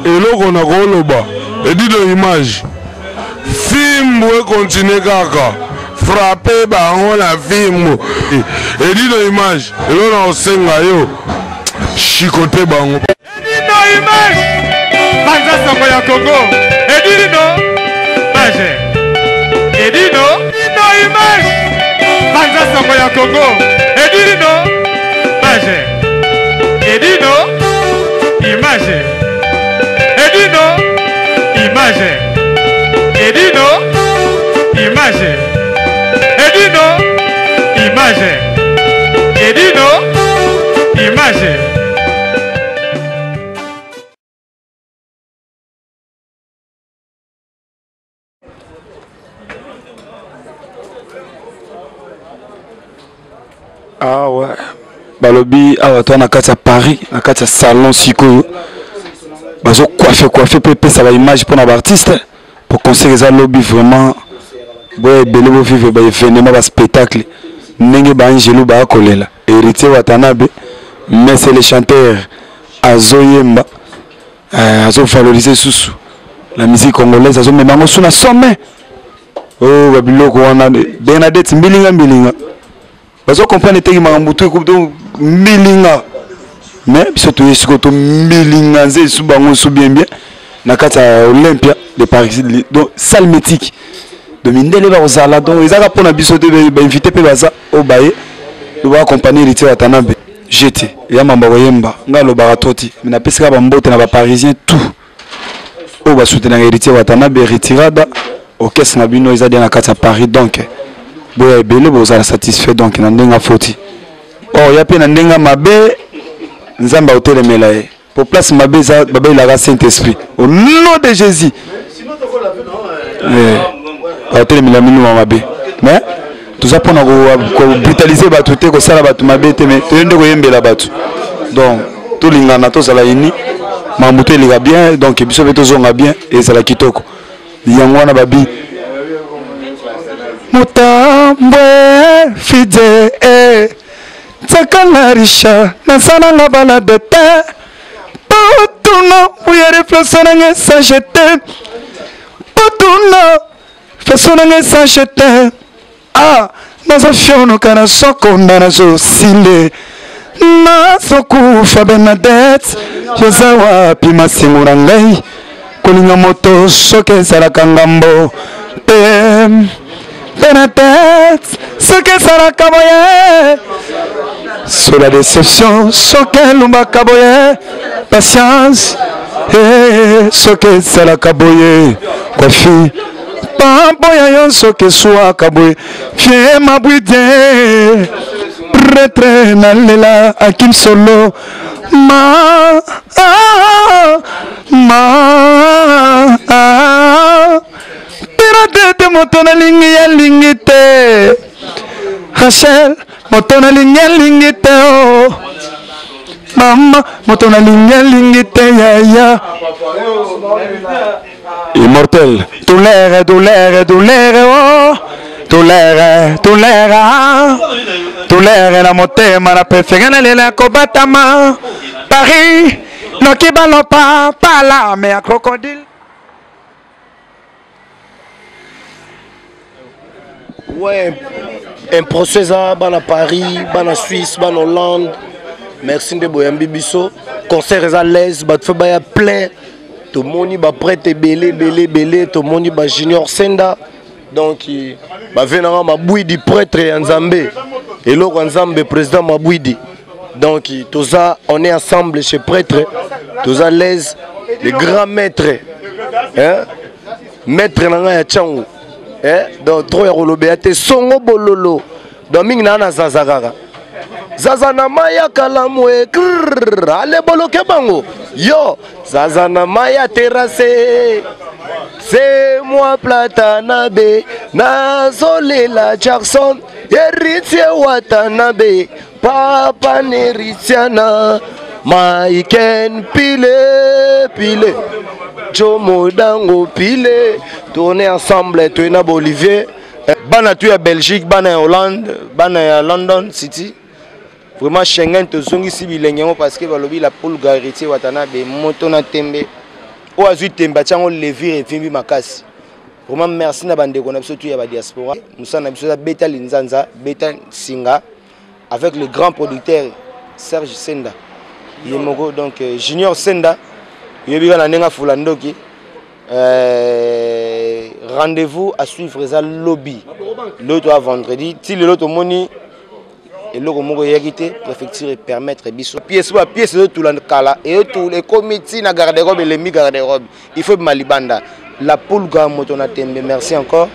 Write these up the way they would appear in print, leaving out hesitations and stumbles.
eloko na koloba edito image film we continue kaka frapper bango na film edito image eloko na osenga yo chicoter bango edito image banza songo ya Congo edito image edito image banza songo ya Congo edito image edito image edito image edito image edito image edito image. Ah ouais. Balobi awa toi na kati ya Paris, na kati ya salon siko. Bazo coiffer pepe ça va image pour l'artiste pour conseiller ça lobby vraiment boy belé bo vivre ba événement ba spectacle ndenge ba Angelo ba kolela héritier Watanabe mais c'est le chanteur azoyemba azo valoriser sous la musique congolaise azo memango sous na sommet oh ba biloko wana Bernadette mbilinga bazo comprendre teki makambutu ko mbilinga mais surtout esiko to mbilinga nze su bango su bien na kata Olympia de Paris donc salle mythique de mindele ba ozala donc ezaka pona biso te ba inviter pe baza o baye do ba accompagner héritier Watanabe j'étais ya mamba yemba ngalo baratoti na pesika ba mbote na ba parisien tout o ba soutenir héritier Watanabe retirada orchestre na bino ezali na kata Paris donc boya ebele bozala satisfait donc na ndenga foti oh ya pe na ndenga mabe nzamba otelemela ye pour place mabe za baba ilaka Saint-Esprit au nom de Jésus otelemela minu mabe mais tout ça pour ko brutaliser batu te ko sala batu mabe te mais tende ko yembela batu donc tout lingana to sala ini mamuto elika bien donc biso beto zonga bien et sala kitoko yango wana babi mutambwe fide Tsakalarisha nasana la balade te Potuno uyere flosonange sajete Potuno flosonange sajete Ah nazo fiono kana soko nazo sile Nazo kufa Bernadette Yozawa pima simurangai Kulinga moto soke zaraka ngambo Bernadette soke zaraka boye sur la déception, sur quel lumba kaboye, patience, et sur quel c'est la kaboye, kofi, pamboya yon sur quel soit kaboye, fie ma bouide, prêtre nalela, akim solo, Bernadette motona lingi ya lingite, Rachel, motona lingite oh mama motona lingite ya immortel douleur oh douleur na motema na pefengana lela kobatama Paris noki balopa pala me a crocodile. Ouais, un procès à Paris, à Suisse, à Hollande. Merci de Boyambi Bisso. Concert à l'aise, fait plein. Tout le monde est prêt, belé. Tout le monde est junior Senda. Donc, venir ma bouidi prêtre Nzambé. Et là, Nzambé président ma bouidi. Donc, tout ça, on est ensemble chez prêtre. Tout ça, l'aise, les grands maîtres. Hein? Maître Nanga Tchangou. Donc trop erolobéate songo bololo donc mingi na zazagara zazana maya kalamwe ale boloke bango yo zazana maya terrasse c'est moi Watanabe nazolela Jackson héritier Watanabe papa neritiana Maiken pile Jomo Dango pile tourner ensemble tu na Bolivie bana tu à Belgique bana Hollande bana London City vraiment Schengen te zongi si bilengo parce que balobi la poule héritier Watanabe moto na tembe o azui temba chango levir et vimbi makasi. Vraiment merci na bande qu'on a besoin de la diaspora. Nous avons besoin de Beta Linzanza, Beta Singa avec le grand producteur Serge Senda. Yemoko donc Junior Senda. Yebiga na nenga fulandoki. Rendez-vous à suivre ça lobby. L'autre vendredi, si l'autre moni et l'autre moko yagité préfecture et permettre biso pièce de tout le kala et tous les comités na garde-robe et les mi garde-robe. Il faut malibanda. La Poulga Motona Tembe, merci encore.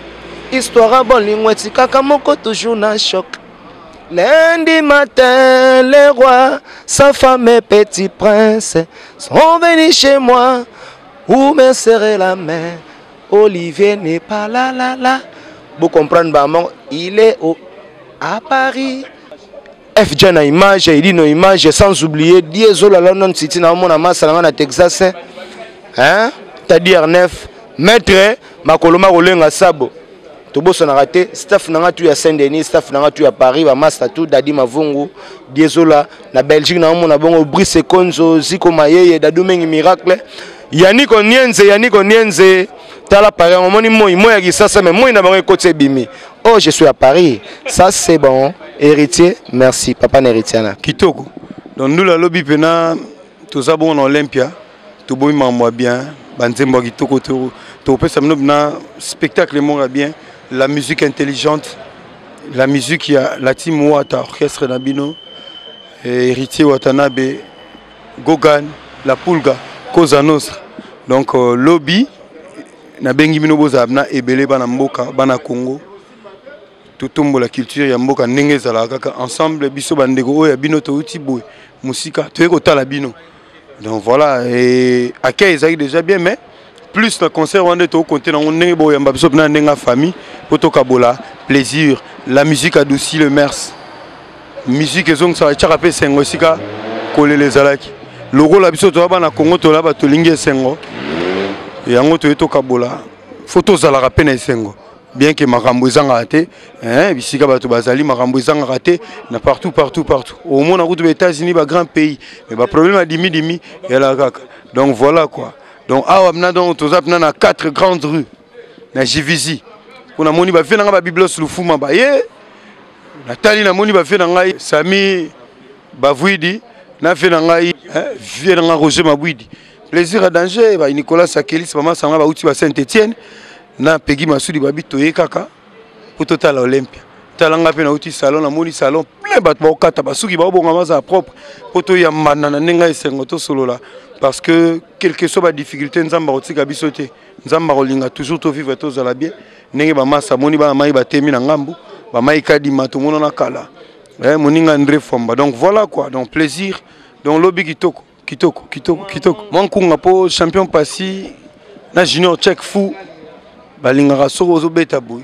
Histoire bon lingweti kakamoko toujours na choc. Lundi matin, les rois, sa femme et petit prince sont venus chez moi où me serrer la main. Olivier n'est pas là. Vous comprenez, maman, il est à Paris. FJ na image, il dit nos images sans oublier Diesel à London City na mon amass na Texas. Hein? C'est-à-dire 9 maître makoloma rolenga sabo. Tobo sona raté staff nanga tu ya Saint-Denis, staff nanga tu ya Paris, ba master tout Dadi Mavungu, Diesola na Belgique na mon bongo Brice Konzo, Ziko Mayeye, Dadumengi Miracle. Yannick Onienze, tala Paris, on moni moi ya kisasa mais moi na bango côté bimi. Oh, je suis à Paris. Ça c'est bon. Héritier, merci. Papa n'héritier. Kitoko. Donc nous la lobby pena tout ça bon en Olympia. Tout bon moi bien. Banzembo Kitoko tout peut ça na spectacle moi bien. La musique intelligente. La musique il y a la team Wata orchestre Nabino. Héritier Watanabe, Gogan, la Poulga, Cosa Nostra. Donc lobby na bengi bino bozabna ebele bana mboka bana Congo. Tout la culture ya mboka ndenge ezala kaka ensemble biso bandeko oyo bino to uti boy musika to ekotala bino. Donc voilà et accueil ezali déjà bien mais plus le concert on est to compter na ndenge boy yamba biso na ndenga famille poto kabola plaisir la musique adoucit le mers. Musique ezong ça tchaka pe sengo sika kolele zalaki. Logo la biso to bana Congo to la ba to lingi sengo. Et yango to eto kabola photos zala rapena sengo. Bien que makambo ezanga raté, hein, bisika bato bazali makambo ezanga raté, na partout. Au moins on a route aux États-Unis, ba grand pays, mais ba problème a dimi et la kaka. Donc voilà quoi. Donc awamna donc tozap na 4 grandes rues. Na Jivizi. On a moni ba fait na ba biblos lufuma ba ye. Na tali na moni ba fait na ngai Sami Bavouidi, na fait na ngai vie na Roger Mabouidi. Plaisir à danger ba Nicolas Sakelis maman sanga ba uti ba Saint-Étienne. Na Peggy Masudi babi toye kaka pour total Olympia talanga pe na uti salon na moni salon plein bat ba okata basuki ba bonga maza propre poto ya manana nenga esengo to solola parce que quelque soit ba difficulté nzamba otika bisote nzamba rolinga toujours to vivre to zala bien nenge ba masa moni ba mai ba temi na ngambu ba mai kadi mato mona na kala moninga André Fomba donc voilà quoi donc plaisir donc lobby kitoko mon kunga po champion passé na junior check fou balingaka soko ozobeta boy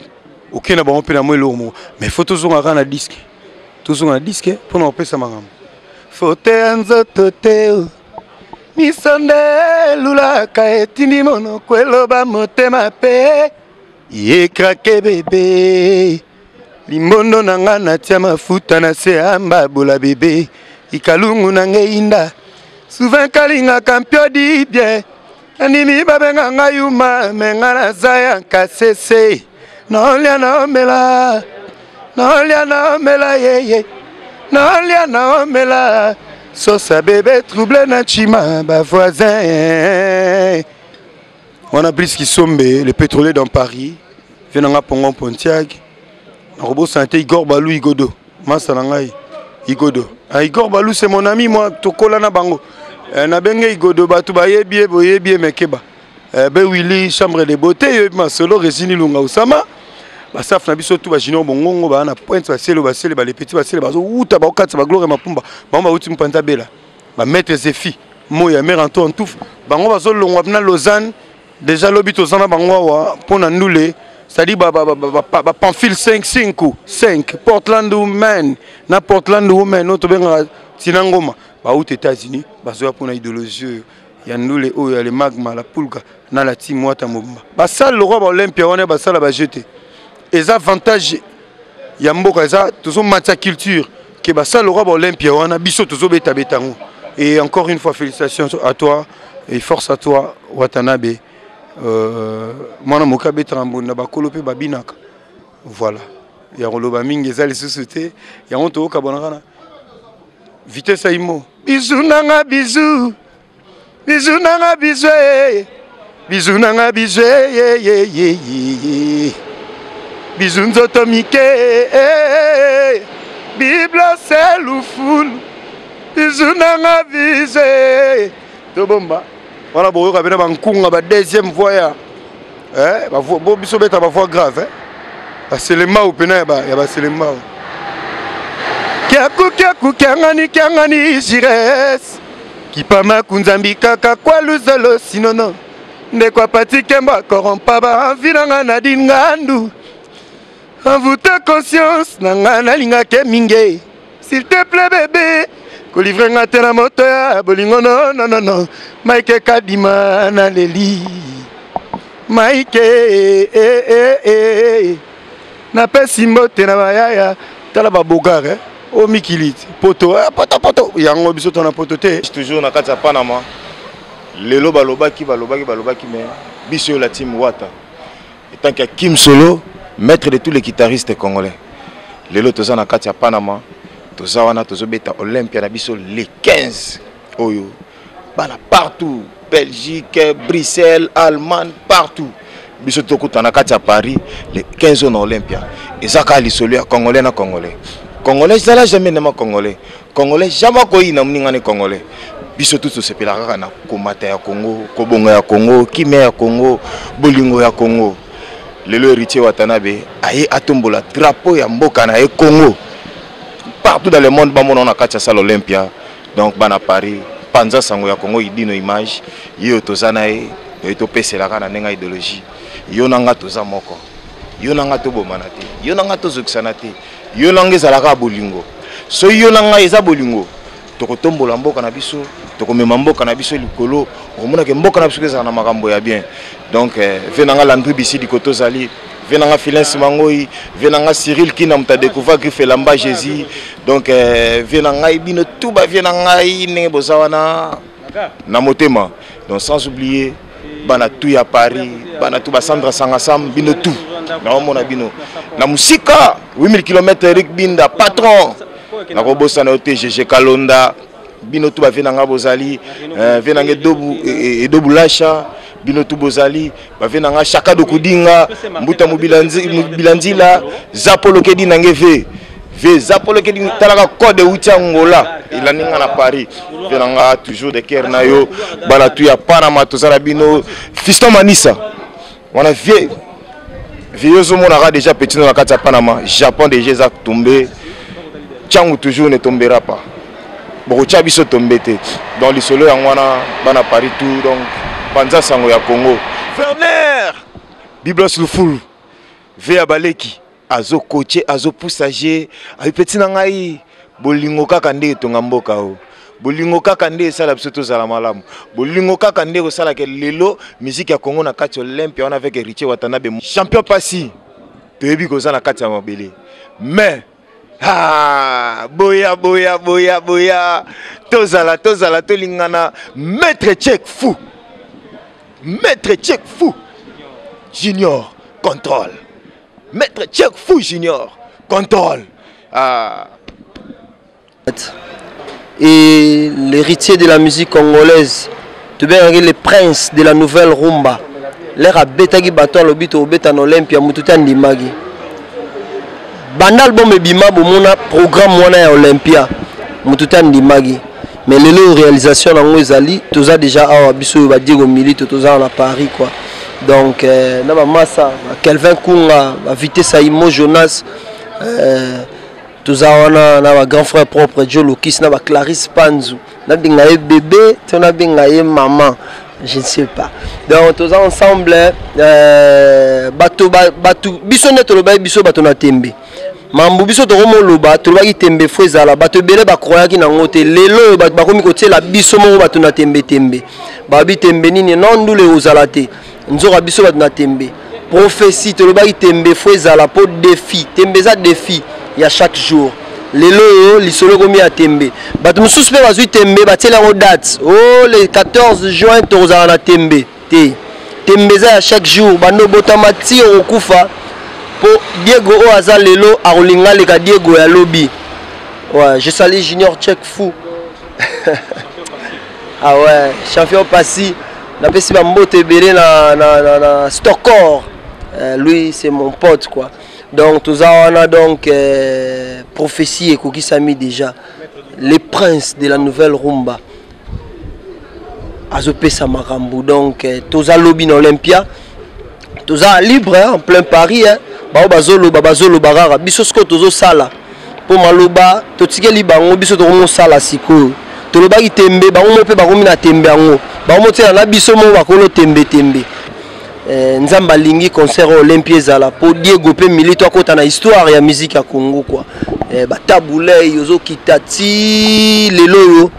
okena bango mpe na mwa eloko moko mais fo tozongaka na diske mpo na kopesa makambo fote ya nzoto te miso nde elulaka etindi monoko eloba motema mpe yekrake bebe limbondo na nga natia mafuta na se ya mbabola bebe ikalungu na ngai inda souvent kalingaka mpio di bien Animi babenga ngayuma mengana zaya kasese nolia naomela yeye nolia naomela sosa bébé troublé na chima ba voisin on a pris qui sombe le pétrolier dans Paris venanga Pongon Pontiac Robo Santé Igor Balou Igodo masalangai Igodo Igor Balou c'est mon ami moi tokola na bango na benge Igodo batu boyebie mekeba be Willy chambre de beauté ma solo Résini Lunga Usama basaf na biso tout ba junior bongongo ba na pointe basele ba les petits basele bazo uta ba okatsa ba gloire mapumba ba uti mpanta bela ba maître Zefi moya mère Antoine Touf bango bazo longwa na Lausanne déjà lobito zana bango wa pona ndule c'est-à-dire ba Pamphile 5 Portland Women na Portland Women no to benga tinangoma ba aux États-Unis bazo pona idéologie ya ndule o ya le magma la pulga na la team wata mobimba ba sala le roi ba Olympia wana ba sala ba jeter les avantages ya mboka eza toujours matière culture que ba sala le roi ba Olympia wana biso toujours beta betango et encore une fois félicitations à toi et force à toi Watanabe mwana mokabe trambona bakolope babinaka voilà ya roloba mingi ezali société ya on to kabonaka vitesse aimo bisou nanga bisou bisou nanga bisou bisou nanga bisou bisou nzoto mike bible c'est luful bisou nanga bisou to bomba voilà boyo kabena bankunga ba deuxième fois ya ba bo biso beta ba fois grave c'est le mau pena ya ba c'est le mau kiaku kiangani jires kipama kunzambi kaka kwa luzolo sinono ndekwa patikemba korompa ba vinanga na dingandu envoûte conscience nanga nalinga ke minge s'il te plaît bébé ko livrer ngate na moto ya bolingo non Mike kadima na leli Mike na pesi mbote na bayaya tala ba bogare o mikiliti poto poto yango biso tona poto te toujours na kati ya Panama lelo balobaki mais biso la team Wata tant que Kim Solo maître de tous les guitaristes congolais lelo toza na kati ya Panama toza wana tozobeta Olympia na biso les 15 oyo bana partout Belgique Bruxelles Allemagne partout biso tokuta na kati ya Paris les 15 na Olympia ezaka lisolo ya congolais na congolais congolais ça jamais na congolais congolais jamais koyi na mningane congolais biso tout se pelaka na komata ya Congo kobonga ya Congo kimia ya Congo bolingo ya Congo lelo héritier Watanabe aye atombola drapeau ya mboka na Congo partout dans le monde on a kati ya salle Olympia donc bana Paris panza sango ya Congo idino image yo tozana e to peselaka na nenga idéologie yo nanga toza moko yo nanga to bomana te yo nanga to zokisana te yo nanga ezalaka bolingo so yo nanga eza bolingo tokotombola mboka na biso tokomema mboka na biso likolo omona ke mboka na biso ezala na makambo ya bien donc venanga Landry Bisidi kotozali venanga Filens Mangoi venanga Cyril Kina muta découvert Griffe Lamba Jésus donc venanga ibino tout ba venanga ne bozawana na motema donc sans oublier bana tout ya Paris bana tout ba Sandra Sangasam bino tout na mona bino na musika 8000 km Eric Binda patron na kobosa na OTGG Kalonda bino tout ba venanga bozali venanga dobu lasha bino tout bozali ba venanga Chaka do Kudinga mbuta mobilanzila zapolo kedi nange ve zapolo kedi talaka code uti Angola ilaninga na Paris venanga toujours de cœur na yo bala tu ya Panama to zala bino Fiston Manisa wana vieux mona déjà petit na kati ya Panama Japon déjà za tombé Tchangu toujours ne tombera pas beaucoup biso tombé te dans le solo yangwana bana Paris tout donc panza sango ya Congo Werner Biblos Lufulu ve abaleki azo coacher azo poussager ay petit na ngai bolingo kaka nde tonga mboka o bolingo kaka nde sala biso to zala malamu bolingo kaka nde ko sala ke lelo musique ya Congo na kati Olympia on avec héritier Watanabe champion pasi tebi ko zala kati ya mabele mais boya tozala tolingana maître Tchèque fou junior contrôle maître Tchèque fou junior contrôle et l'héritier de la musique congolaise tu bien le prince de la nouvelle rumba l'air a betagi bato lobito obeta na Olympia mututa ndimagi bandal bon bima bomona programme wana ya Olympia mututa ndimagi mais lelo réalisation nango ezali toza déjà awa biso ba Diego Milito toza na Paris quoi donc na ba massa Kelvin Kunga ba Vitesse Aimo Jonas toza wana na ba grand frère propre Joe Lokis na ba Clarisse Panzu na binga bébé tona binga maman je ne sais pas donc toza ensemble bato biso neto lo ba biso bato na tembe mambu biso to komo loba to baki tembe fo ezala bato belé ba croyaki na ngote lelo bato bakomi kotiela biso mo bato na tembe ba bi tembe nini non ndule ozala te nzoka biso bato na tembe prophétie to baki tembe fo ezala po défi tembe za défi ya chaque jour lelo lisolo komi ya tembe bato mosusu mpe bazwi tembe batieli yango date o le 14 juin tozala na tembe te tembe eza ya chaque jour bando botama ti okokufa mpo Diego oyo aza lelo akolinga leka Diego ya lobi. Ouais, je salue Junior Check fou. Ah ouais, champion passé. Na pesi ba mbote belé na Stockor. Lui c'est mon pote quoi. Donc tout ça on a donc prophétie et Koki Sami déjà. Les princes de la nouvelle rumba. Azopé Samarambu donc tout ça lobby dans Olympia. Tout ça libre hein, en plein Paris hein. Ba bazolo barara bisosko tozo sala. Pour maloba totikeli bango biso tokomo sala sikoyo. Toloba ki tembe bango mo pe bakomi na tembe yango. Bango tela na biso mo bakolo tembe. Nzamba lingi concert Olympia ezala po Diego pe milito akota na histoire ya musique ya Congo quoi. Batabule yozo kitati lelo yo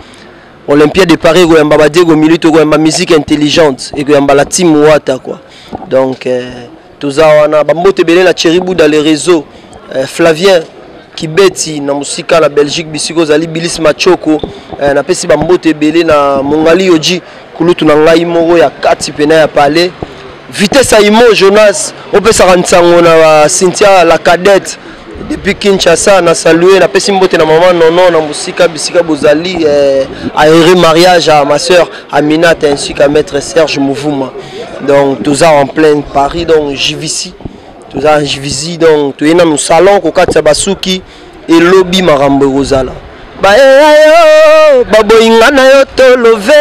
Olympia de Paris ko yamba ba Diego milito ko yamba musique intelligente et ko yamba la team Wata quoi. Donc toza wana bambote belé na Cheribou dans les réseaux Flavien Kibeti na musika na Belgique bisiko zali Bilis Machoko na pesi bambote belé na Mongali Oji kulutu na ngai moko ya kati pena ya palais Vitesse Aimo Jonas opesa rantsango na Cynthia la cadette depuis Kinshasa na saluer na pesi mbote na maman nono na musika bisika bozali aéré mariage à ma sœur Aminata ainsi qu'à maître Serge Mouvuma. Donc tout ça en plein Paris donc JVC tout ça JVC donc tout est dans nos salons kokatsa basuki et lobby marambo rozala ba yo baboyinga na yo to love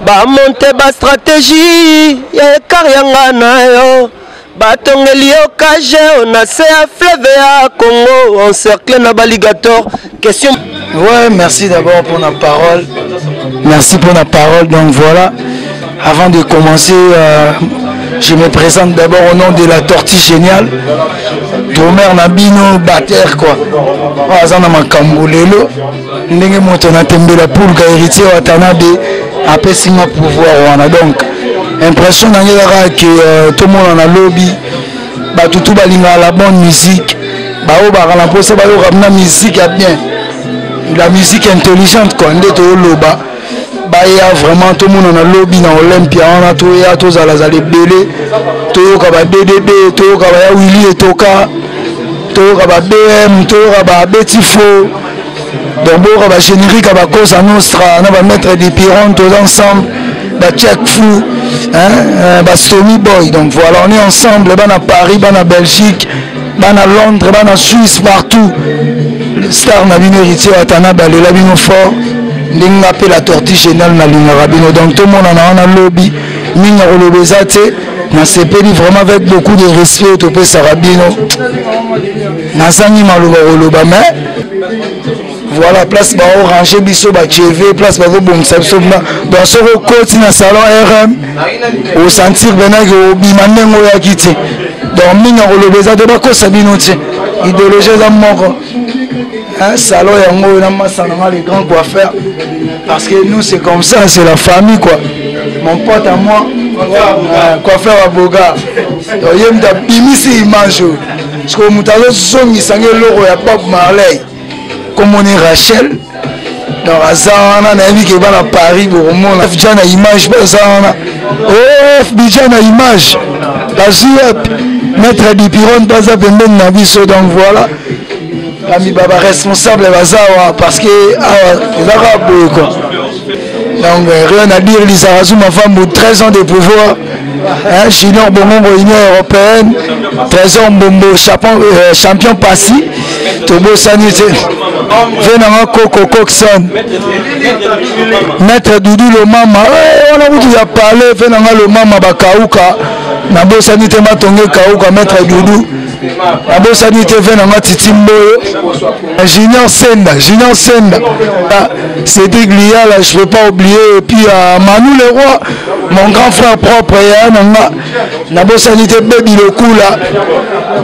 ba monter ba stratégie ya karianga na yo batongeli yo cage on a se à fleuve à Congo encerclé na baligator question. Ouais, merci d'abord pour la parole. Merci pour la parole. Donc voilà, avant de commencer, je me présente d'abord au nom de la Tortue Géniale. Domer Nabino Bater quoi. Azana Makambulelo. Ndenge moto na tembela pour héritier Watanabe après singa pouvoir wana. Donc impression nangela que tout le monde en a lobby. Ba tout balinga la bonne musique. Ba o ba la pose ba yo ramena musique ya bien. La musique intelligente quoi. Ndeto loba. Baya vraiment tout le monde en a lobby dans Olympia on a tout ya tous à la belé toyoka ba DDB toyoka ba Willy et Toka toyoka ba BM toyoka ba Betifo donc boka ba générique ba Cosa Nostra na ba mettre des pirons tous ensemble ba Check Fou hein ba Stomy Boy. Donc voilà on est ensemble ba na Paris ba na Belgique ba na Londres ba na Suisse partout star na bino héritier atana ba lela bino fort ndinga appelle la Tortue Géniale na linga rabino. Donc tout le monde en a lobby minga rolobezate na sepeli vraiment avec beaucoup de respect to pe sarabino na sangi maloba roloba mais voilà place ba orange biso ba cheve place ba bongisa biso na dans ce côté na salon RM au sentir benage au bimanengo ya kiti donc minga rolobezate ba ko sabino ti idéologie za moko un salon yango na masana les grands coiffeurs parce que nous c'est comme ça, c'est la famille quoi. Mon pote à moi coiffeur à Boga yem da bimisi image parce que mutalo songi sangé logo ya Bob Marley comme on est Rachel dans Azana na vie qui va à Paris pour mon F image Azana oh Bijana image la Zuep mettre du piron pas à pemben na biso. Donc voilà Ami Baba responsable Bazawa parce que les Arabes quoi. Donc rien à dire, les Arabes ma femme 13 ans de pouvoir. Junior Bombo Union Européenne, 13 ans Bombo champion passé. Tobo Sanité. Venant Coco Coxon. Maître Doudou le mama. On a voulu parler, venant le mama Bakauka. Nabo Sanité m'a tombé Kauka, Maître Doudou. Nabo Sanité venant Titimbo. Junior Senda. C'était Glia là, je ne peux pas oublier. Et puis Manu le roi, mon grand frère propre. Nabo Sanité Baby le coup là.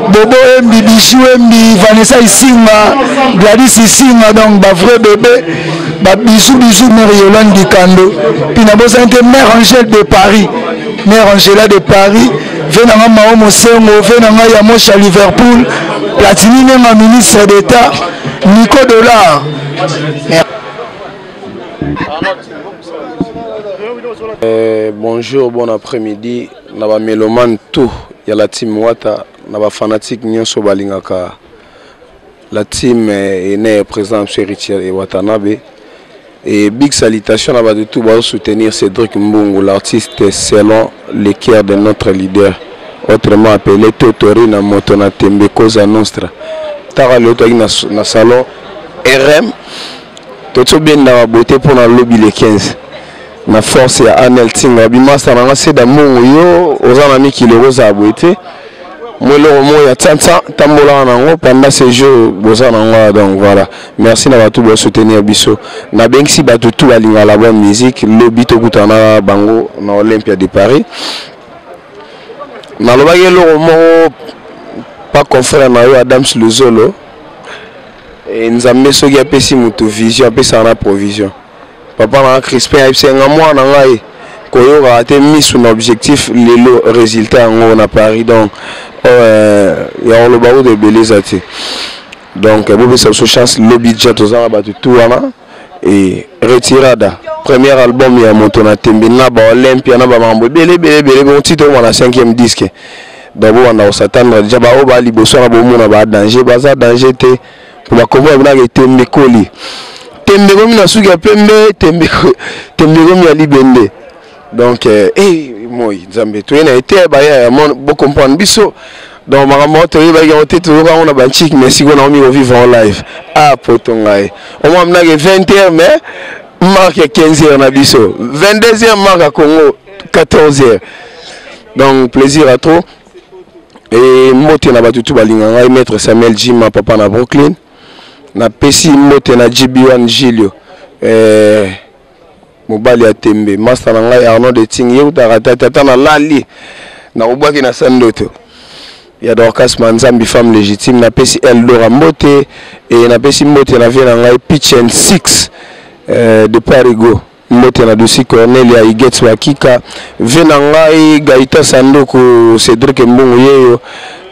Bobo Mbi, Bichou Mbi, Vanessa Isinga, Gladys Isinga, donc bah vrai bébé. Bah bisous Mère Yolande Dikando. Puis Nabo Sanité Mère Angèle de Paris. Mère Angela de Paris. Venanga Mahomo Sengo, venanga Yamocha Liverpool. Platini n'est ma ministre d'État. Nico Dollar. Bonjour, bon après-midi. Naba Meloman tout. Il y a la team Wata, naba fanatique Nyonso Balingaka. La team est née présent chez Richard et Watanabe. Et big salutation là-bas de tout pour soutenir Cédric Mbungu, l'artiste selon les cœurs de notre leader, autrement appelé Totori na Motona Tembe Cosa Nostra. Tara le toit na salon RM. Tout bien dans la beauté pour la lobby les 15. Na force ya Anel Tinga bimasa na ngase da Mbungu yo ozana mi kilo roza beauté. Moi le ya tanta tambola nango pendant ces jours bozana ngo donc voilà. Merci na tout pour soutenir biso. Na bengsi batu tout alinga la bonne musique, lobby to kutana bango na Olympia de Paris. Na lobage lo mo pas confrère na yo Adams Luzolo. Et nzambe soki apesi mutu vision apesa na provision. Papa na Crispin ayebisa moi na ngai koyoka ate misu na objectif lelo résultat ngo na Paris donc ya le barreau de beleza te. Donc bobe sa chance le budget tozana batu tout wana et retirada premier album ya Motona Tembe na ba Olympia na ba mambo belé bon titre na 5e disque. D'abord on a s'attendre déjà ba oba liboso na bomo na ba danger baza danger te pour la combat na ke Tembe koli. Tembe gomi na suki ya pembe tembe gomi ya libende. Donc moi Nzambe to ena été ba ya bon comprendre biso. Donc ma moto il va y avoir tout on a ban chic mais si on a mis au vivre en live. Ah potongai. On m'a amené 20h mais marque 15h na biso. 22h marque à Congo 14h. Donc plaisir à trop. Et moto na batu tout balinga maître Samuel Jima papa na Brooklyn. Na pesi moto na GB1 Gilio. Mobali ya Tembe master na ngai Arnaud de Ting yeuta tata na lali na obaki na sandoto ya Dorcas Manzambi femme légitime na pesi Eldora Mbote et na pesi Mbote na vie na ngai Pitch and Six de Parigo Mbote na dosi Cornelia Igets Wakika vie na ngai Gaïta Sandoko Cédric Mbungu yeyo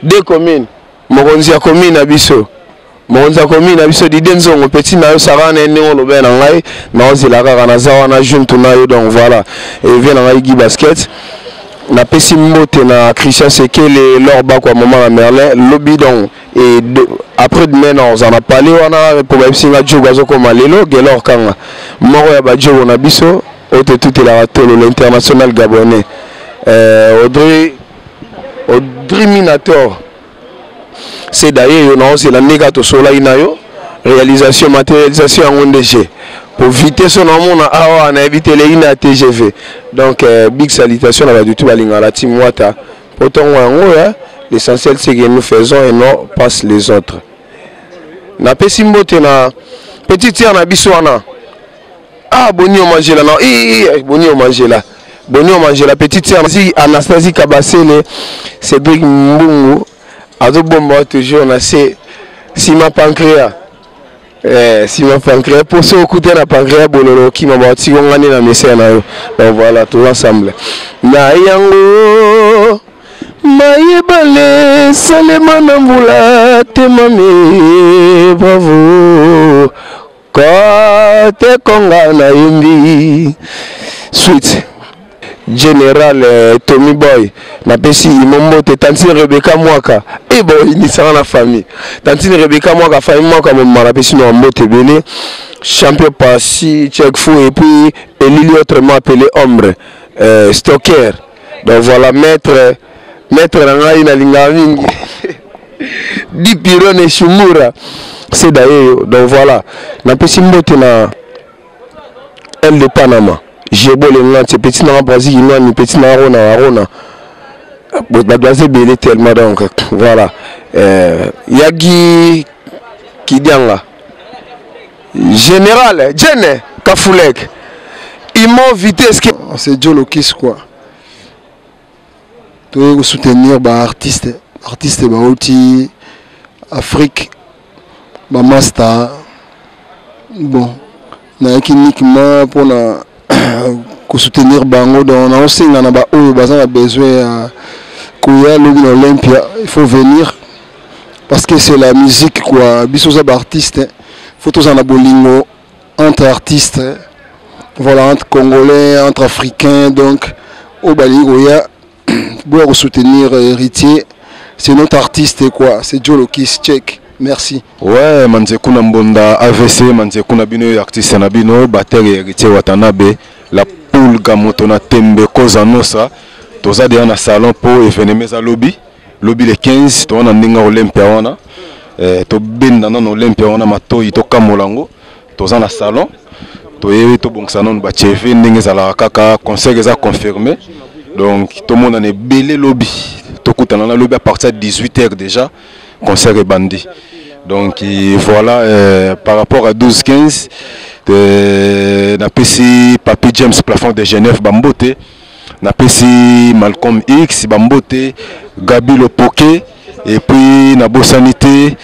de commune mokonzi ya commune na biso Monza commune na biso didenzo ngo petit na yo sarana ene ngolo be na ngai na ozila kaka na zawa na juntu na yo donc voilà et vient na ngai gi basket na pesi mbote na Christian Sekele lorba kwa maman na Merlin lobby donc et après demain on en a parlé wana pour ba singa jogo azoko malelo gelor kanga moko ya ba jogo na biso ote tout la ratolo l'international gabonais Audrey Minator. C'est d'ailleurs c'est la négato sola inayo réalisation matérialisation en ONDG pour éviter son nom on a évité les ina TGV donc big salutation à du tout à la team Wata pourtant l'essentiel c'est que nous faisons et non passe les autres na pesimbo tena petite sœur na biswana ah boni o manger là non boni o manger là la petite sœur si Anastasie Kabasele Cédric Mbungu Azo bomba toujours na c'est Sima Pancréas Sima Pancréas pour ce écouter la Pancréas bololo qui m'a bâti on gagne la message na yo donc voilà tout ensemble na yango mayebale salema na mbula te mami bravo kote konga na yimbi suite Général Tommy Boy na pesi imombo te tantine Rebecca Mwaka et bon initiant la famille tantine Rebecca Mwaka famille Mwaka mon na pesi no mbote belé champion passi check fou et puis Elili autrement appelé Ombre Stocker donc voilà maître nanga ina linga mingi Di Pirone Shumura c'est d'ailleurs donc voilà na pesi mbote na elle de Panama j'ai beau les noms, c'est petit dans le Brésil, il petit dans Rona. La doise belé tellement donc voilà. Yagi qui dit là. Général, Jene Kafoulek. Il m'a vitesse que c'est Joe Lokis quoi. Tu veux soutenir bah artiste bah outil Afrique bah master bon na uniquement pour la soutenir bango dans on sait on a besoin kuya l'Olympia il faut venir parce que c'est la musique quoi. Biso artiste, photos en abolingo entre artistes, voilà, entre Congolais, entre Africains, donc au Baligoya, pour soutenir Héritier, c'est notre artiste quoi, c'est Joe Lokis, check, merci. Ouais, Manzekou Nambonda, AVC, Manzekou Nabino, artiste Nabino, batteur Héritier Watanabe, la poule Gamotona Tembe, Koza Nosa, toza déjà dans salon pour événement à lobby le 15, to na ndinga Olympia wana, to benda na Olympia wana matoi to kamolango, toza na salon. To bon sanon ba cheve ndenge zala kaka concert eza confirmé donc tout le monde est belé lobby to kutana na lobby à partir de 18h déjà concert est bandé donc voilà par rapport à 12-15 na PC Papi James plafond de Genève Bambote na PC Malcolm X Bambote Gabi Lopoke et puis na Bossanité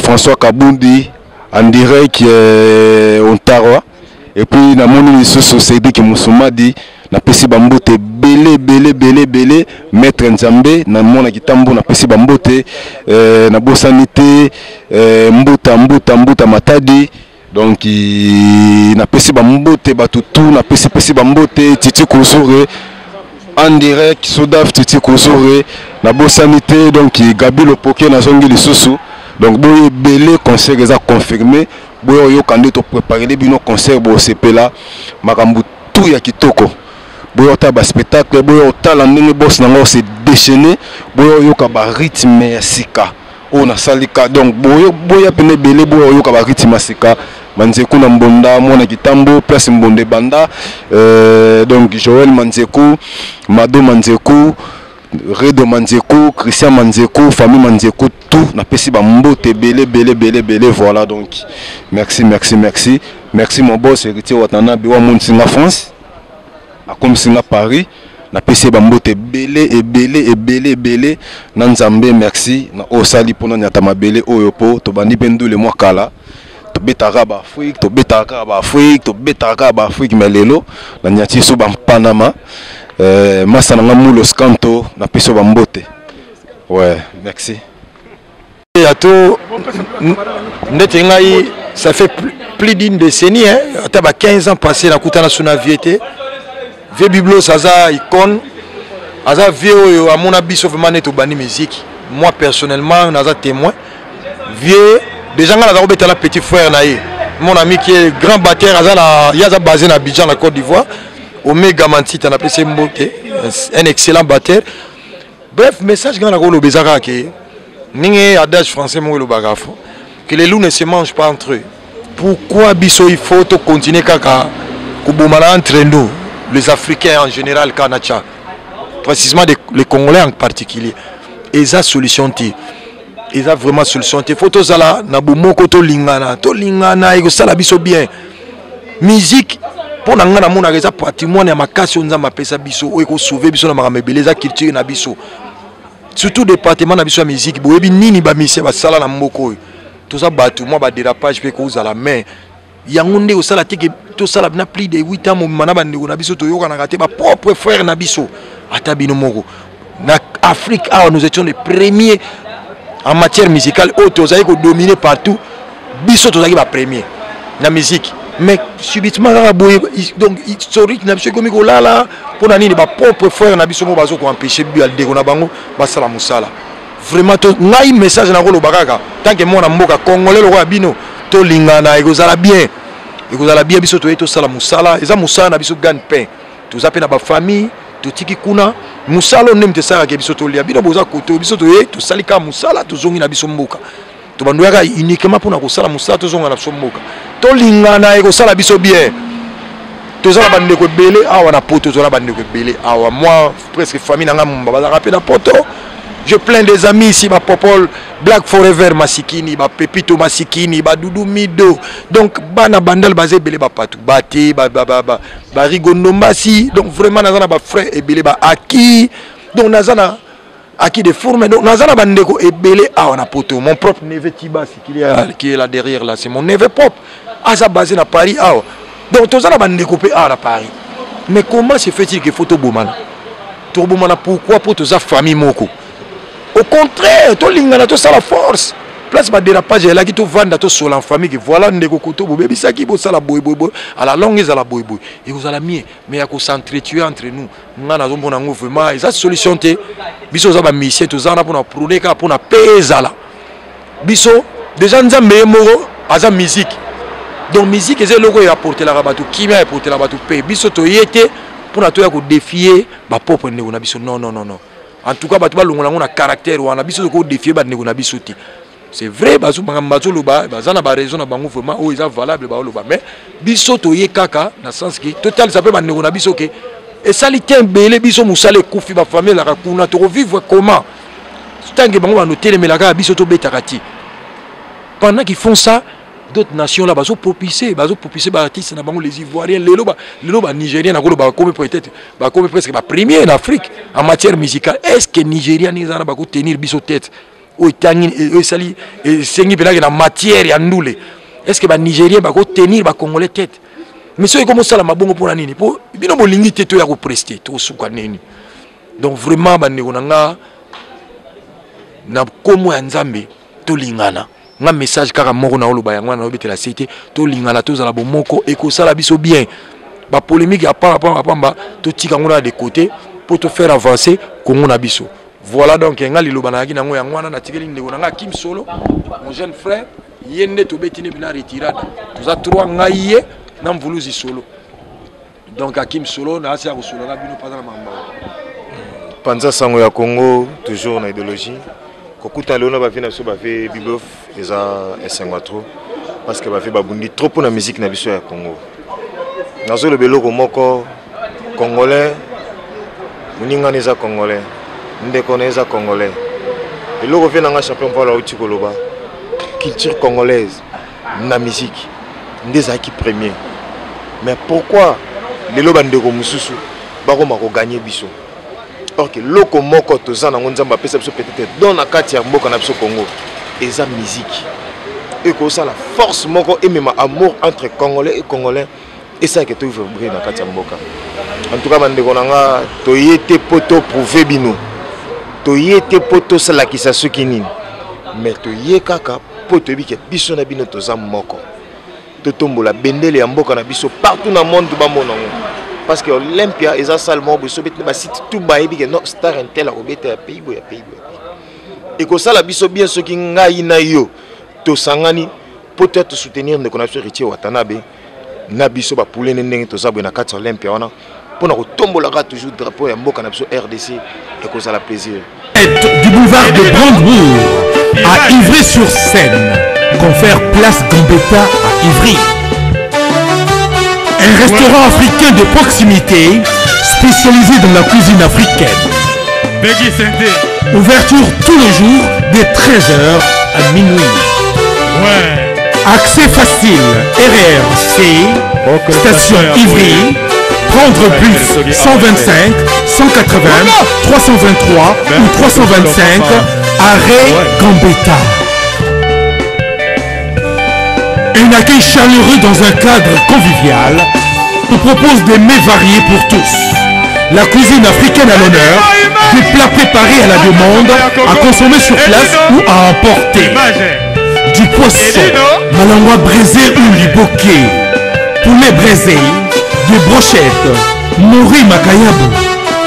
François Kabundi en direct Ontario et puis na moni société qui Moussoumadi na pesi bambote belé maître Nzambe na mona kitambo na pesi bambote na Bossanité mbuta matadi donc na pesi bambote batutu na pesi bambote Titi Kozore en direct Sodaf Titi Kozore na Bossanité donc Gabi Lopoke na zongi lisusu. Donc, si belé concert est confirmé, si vous avez préparé les concerts, vous avez là, tout ya kitoko. Si vous avez un spectacle, si vous avez un c'est déchaîné, si vous avez un rythme sika. On a salika. Donc, si vous avez un belé, si vous avez un rythme sika. Manzekou Nambonda, Mona Kitambo, Place Mbonde Banda, donc Joël Manzekou, Mado Manzekou, Redo Manzekou, Christian Manzekou, famille Manzekou, tout n'a pas si bambote belé, voilà donc merci mon boss Héritier Watanabe wa mon singa France, à comme singa Paris, n'a pas si bambote belé, Nanzambe merci, na osali pona nyatama belé oyopo, to bandi bendu le mois kala. To betaka ba Afrique mais lelo na nyati so bam Panama Massa na Moulo Scanto na piso bambote. Ouais, merci. Et à tout ça fait plus d'une décennie hein, à 15 ans passé na kutana suna viete. Vieux Biblo saza icône. Aza vieux à mon abiso vraiment neto bani musique. Moi personnellement naza témoin. Vieux déjà on a la petit frère naïe. Mon ami qui est grand batteur il y a basé à Abidjan la Côte d'Ivoire. Omega Manti t'en appelé Mbote, un excellent batteur. Bref, message grand le bezara que n'ingé adage français mo le bagafo que les loups ne se mangent pas entre eux. Pourquoi biso il faut continuer kaka kubomala entre nous les Africains en général kanacha précisément les Congolais en particulier. Et ça solution ti. Et ça vraiment solution ti. Faut tozala na bomoko to lingana et que ça la biso bien. Musique pour nga na mona reza patrimoine ya makasi onza mapesa biso o eko sauver biso na makamebele za culture na biso surtout département na biso ya musique boyebi nini ba mission ba sala na mboko tout ça batu moi ba dérapage pe ko za la main yango nde osala teke to sala na plus de 8 ans mo mana ba ndeko na biso to yoka na raté ba propre frère na biso ata bino moko na Afrique nous étions les premiers en matière musicale auto za ko dominer partout biso to za ki ba premier na musique. Mais subitement donc historique n'a pas comme là pour nani ba propre frère n'a biso mo bazo ko empêcher bi al deko na bango ba sala musala vraiment to ngai message na ko bakaka tant que mon mboka congolais le roi bino to lingana ekozala bien biso to sala musala eza musala na biso gagne pain to zape na ba famille to tiki kuna musala on nemte sala ke biso to lia bino boza koto biso to salika musala to zongi na biso mboka to bandoyaka uniquement pour na ko sala musala to zonga na biso mboka to lingana eko sala biso bien to zala bande ko belé awa na poto to zala bande ko belé awa moi presque famille nga mba ba rapé na poto je plains des amis ici ba Popol Black Forever Masikini ba Pepito Masikini ba Doudou Mido donc bana bandal basé belé ba patou baté ba Rigondo Mbasi donc vraiment nazana ba frère et belé ba Aki donc nazana Aki de Fourme donc nazana bandeko et belé awa na poto mon propre neveu Tibasi qui est là derrière là c'est mon neveu propre Asa basé na Paris awa donc tous ça bande découpé à Paris mais comment se fait-il que photo bomana to bomana pourquoi pour tous ça famille moko Au contraire, to lingana to ça la force. Place ba dérapage là qui to vendre to sol en famille qui voilà ndeko koto bo bebi ça qui bo ça la boy à la longue ils à la boy et vous allez mieux mais ya ko s'entretuer entre nous ngana zo mbona ngo vraiment et ça solution té biso za ba mission to za na pour prôner ka pour na pesa là biso déjà nzambe moko aza musique donc musique est le ko apporter la rabatu qui m'a apporter la rabatu pe biso to yete pour na to ya ko défier ba propre ndeko na biso non en tout cas batu ba longola ngona caractère wana biso ko défier ba ndeko na biso ti. C'est vrai, bazo bangambazo loba, bazana ba raison na bango vraiment oh ils sont valables ba loba mais biso to ye kaka na sens que total ça peut ba ndeko na biso que et ça li tient belé biso musale kufi ba famille la kuna to vivre comment tant que bango ba noter mais la ga biso to betakati pendant qu'ils font ça d'autres nations là bazo propicer ba artistes na bango les ivoiriens les loba nigériens na ba comme peut-être ba comme presque ba premier en Afrique en matière musicale est-ce que nigériens ni za ba ko tenir biso tête o tangi e sali e sengi belage na matière ya ndule est-ce que ba nigérien ba ko tenir ba congolais tête mais ceux comme ça la mabongo pour nini pour bino bolingi teto ya ko prester to suka nini donc vraiment ba ndeko nga na komo ya nzambe to lingana nga message kaka moko na oloba yango na obetela cité to lingana to zala bomoko e ko sala biso bien ba polémique apamba to tika ngona de côté pour te faire avancer Congo na biso. Voilà donc un gars qui est na Kim Solo, mon jeune frère, yende to betine bina retirada. Nous a trois ngaïe nam voulu solo. Donc à Kim Solo na asia solo na bino pas na mamba. Panza sango ya Congo toujours na idéologie. Kokuta leona ba vina so ba fait bibof eza esengwa trop parce que ba fait babundi trop pour la musique na biso ya Congo. Nazo le beloko moko congolais muninga neza congolais. Ndeko neza congolais. Et le revient dans un champion pour la Koloba. Culture congolaise, na musique, des acquis premiers. Mais pourquoi les lobandeko mususu baroma ko gagner biso? Or que loko moko tozana ngonzamba pesa biso peut-être dans la quartier moko na biso Congo. Et ça musique. Et que ça la force moko et même amour entre congolais et congolais et ça que tu veux briller dans quartier moko. En tout cas bandeko nanga to yete poto prouver bino. Toye te poto sala ki sa sukini mais toye kaka poto bi ke biso na bino toza moko to tombola bendele ya mboka na biso partout na monde ba monango parce que Olympia eza seulement biso bet ba site tout ba ebi ke no star intel a obeta ya pays boya et ko sala biso bien soki ngai na yo to sangani poto to soutenir ne connaître Richie Watanabe na biso ba poulene ndenge to zabwe na kati Olympia wana pour nous tomber toujours drapeau et mboka na biso RDC et cause à la plaisir. Du boulevard de Brandebourg à Ivry-sur-Seine, confère place Gambetta à Ivry. Un restaurant africain de proximité spécialisé dans la cuisine africaine. Ouverture tous les jours de 13h à minuit. Accès facile, RRC, station Ivry. Prendre bus 125, 180, 323 ou 325, arrêt Gambetta. Un accueil chaleureux dans un cadre convivial nous propose des mets variés pour tous. La cuisine africaine à l'honneur, des plats préparés à la demande, à consommer sur place ou à emporter. Du poisson, malangwa braisé ou liboké, poulet braisé, des brochettes, mori makayabu,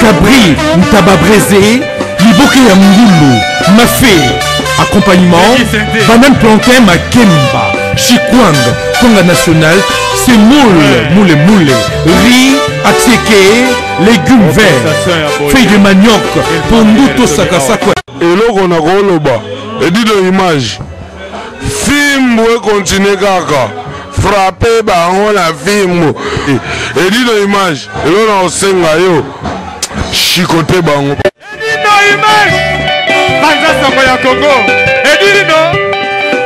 cabri, ntaba braisé, liboké ya mungulu, mafé, accompagnement, banane plantain makemba, chikwang, konga national, c'est moule, riz, atseke, légumes verts, feuilles de manioc, ponduto sakasakwa. Et là on a roloba, et dit de l'image, film où continue kaka. Frappé bango la film et dit de image et là on senga yo chicoté bango no image Panza Sango ya Congo et dit no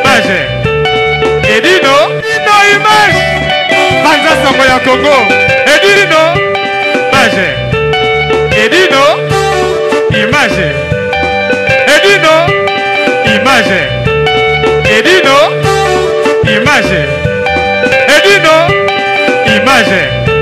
Baje et dit no image Panza Sango ya Congo et dit no Baje et dit no image et dit no image et dit no image Edino, image.